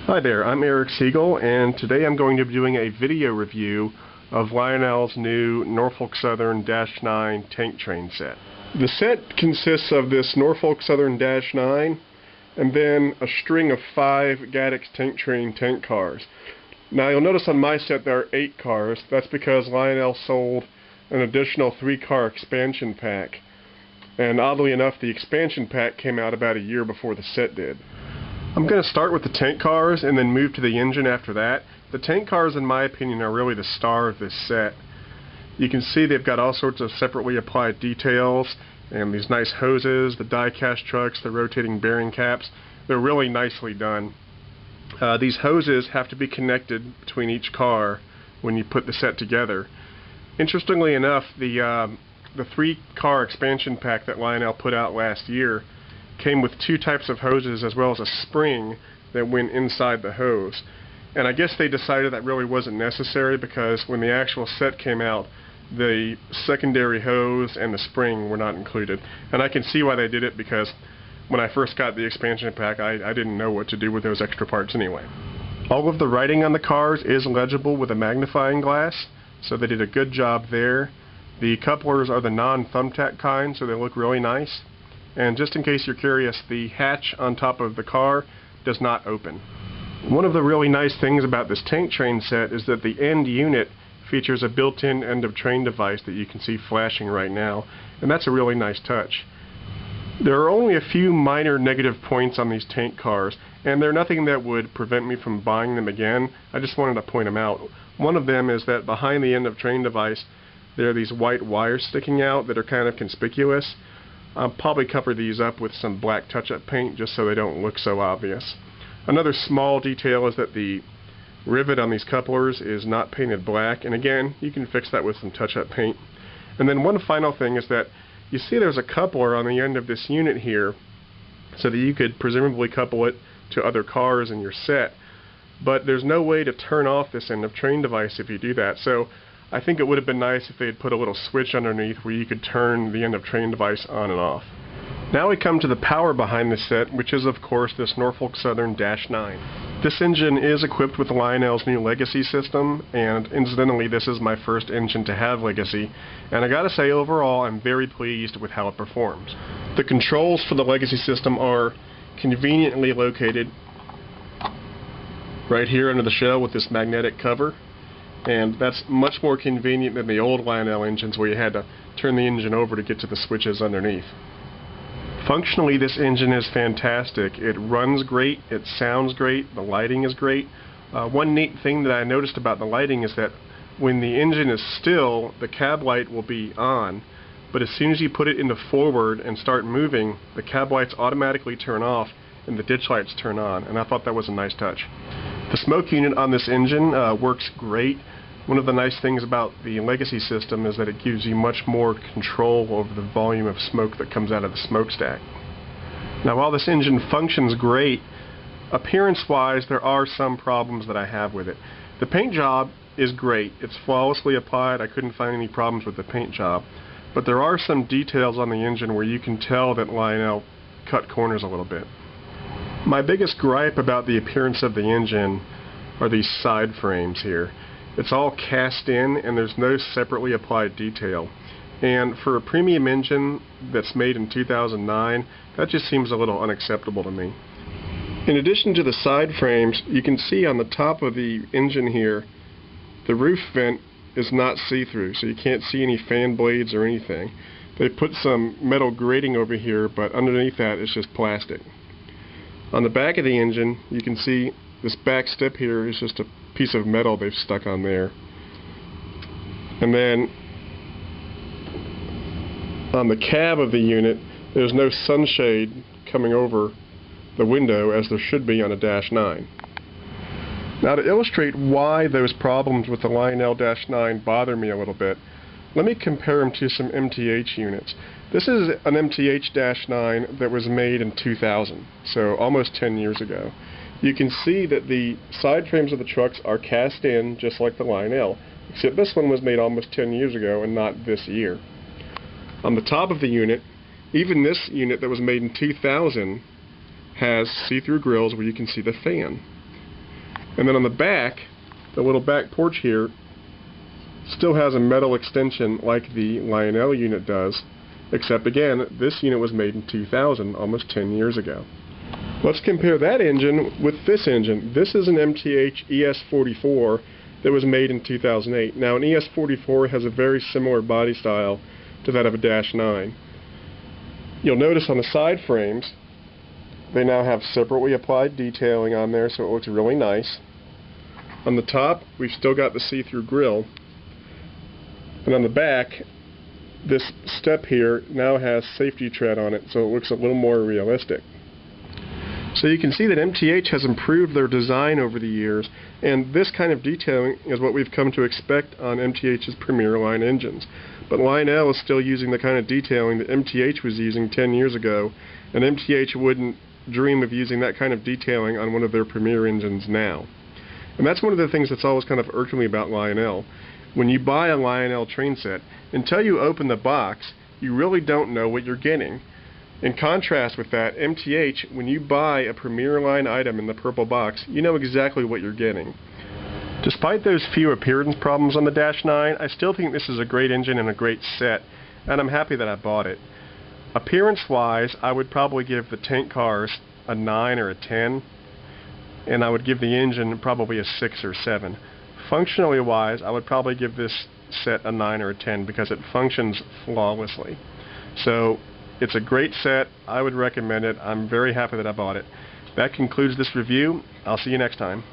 Hi there, I'm Eric Siegel, and today I'm going to be doing a video review of Lionel's new Norfolk Southern Dash-9 TankTrain set. The set consists of this Norfolk Southern Dash-9 and then a string of 5 Gaddix TankTrain tank cars. Now you'll notice on my set there are 8 cars. That's because Lionel sold an additional 3-car expansion pack. And oddly enough, the expansion pack came out about a year before the set did. I'm going to start with the tank cars and then move to the engine after that. The tank cars, in my opinion, are really the star of this set. You can see they've got all sorts of separately applied details and these nice hoses, the die-cast trucks, the rotating bearing caps. They're really nicely done. These hoses have to be connected between each car when you put the set together. Interestingly enough, the 3-car expansion pack that Lionel put out last year came with 2 types of hoses as well as a spring that went inside the hose. And I guess they decided that really wasn't necessary because when the actual set came out, the secondary hose and the spring were not included. And I can see why they did it because when I first got the expansion pack, I didn't know what to do with those extra parts anyway. All of the writing on the cars is legible with a magnifying glass, so they did a good job there. The couplers are the non-thumbtack kind, so they look really nice. And just in case you're curious, the hatch on top of the car does not open. One of the really nice things about this TankTrain set is that the end unit features a built-in end-of-train device that you can see flashing right now, and that's a really nice touch. There are only a few minor negative points on these tank cars, and they're nothing that would prevent me from buying them again. I just wanted to point them out. One of them is that behind the end-of-train device there are these white wires sticking out that are kind of conspicuous. I'll probably cover these up with some black touch-up paint just so they don't look so obvious. Another small detail is that the rivet on these couplers is not painted black, and again, you can fix that with some touch-up paint. And then one final thing is that you see there's a coupler on the end of this unit here so that you could presumably couple it to other cars in your set, but there's no way to turn off this end-of-train device if you do that. So I think it would have been nice if they had put a little switch underneath where you could turn the end-of-train device on and off. Now we come to the power behind the set, which is of course this Norfolk Southern Dash-9. This engine is equipped with Lionel's new Legacy system, and incidentally this is my first engine to have Legacy, and I gotta say overall I'm very pleased with how it performs. The controls for the Legacy system are conveniently located right here under the shell with this magnetic cover. And that's much more convenient than the old Lionel engines where you had to turn the engine over to get to the switches underneath. Functionally, this engine is fantastic. It runs great, it sounds great, the lighting is great. One neat thing that I noticed about the lighting is that when the engine is still, the cab light will be on, but as soon as you put it into forward and start moving, the cab lights automatically turn off and the ditch lights turn on, and I thought that was a nice touch. The smoke unit on this engine works great. One of the nice things about the Legacy system is that it gives you much more control over the volume of smoke that comes out of the smokestack. Now while this engine functions great, appearance-wise there are some problems that I have with it. The paint job is great. It's flawlessly applied. I couldn't find any problems with the paint job. But there are some details on the engine where you can tell that Lionel cut corners a little bit. My biggest gripe about the appearance of the engine are these side frames here. It's all cast in and there's no separately applied detail. And for a premium engine that's made in 2009, that just seems a little unacceptable to me. In addition to the side frames, you can see on the top of the engine here, the roof vent is not see-through, so you can't see any fan blades or anything. They put some metal grating over here, but underneath that it's just plastic. On the back of the engine, you can see this back step here is just a piece of metal they've stuck on there. And then on the cab of the unit, there's no sunshade coming over the window as there should be on a Dash-9. Now to illustrate why those problems with the Lionel Dash-9 bother me a little bit, let me compare them to some MTH units. This is an MTH Dash-9 that was made in 2000, so almost 10 years ago. You can see that the side frames of the trucks are cast in just like the Lionel, except this one was made almost 10 years ago and not this year. On the top of the unit, even this unit that was made in 2000 has see-through grills where you can see the fan. And then on the back, the little back porch here still has a metal extension like the Lionel unit does, except again, this unit was made in 2000, almost 10 years ago. Let's compare that engine with this engine. This is an MTH ES44 that was made in 2008. Now an ES44 has a very similar body style to that of a Dash-9. You'll notice on the side frames, they now have separately applied detailing on there, so it looks really nice. On the top, we've still got the see-through grille. And on the back, this step here now has safety tread on it, so it looks a little more realistic. So you can see that MTH has improved their design over the years, and this kind of detailing is what we've come to expect on MTH's Premier line engines. But Lionel is still using the kind of detailing that MTH was using 10 years ago, and MTH wouldn't dream of using that kind of detailing on one of their Premier engines now. And that's one of the things that's always kind of irked me about Lionel. When you buy a Lionel train set, until you open the box, you really don't know what you're getting. In contrast with that, MTH, when you buy a Premier line item in the purple box, you know exactly what you're getting. Despite those few appearance problems on the Dash-9, I still think this is a great engine and a great set, and I'm happy that I bought it. Appearance-wise, I would probably give the tank cars a 9 or a 10, and I would give the engine probably a 6 or 7. Functionally wise, I would probably give this set a 9 or a 10 because it functions flawlessly. So it's a great set. I would recommend it. I'm very happy that I bought it. That concludes this review. I'll see you next time.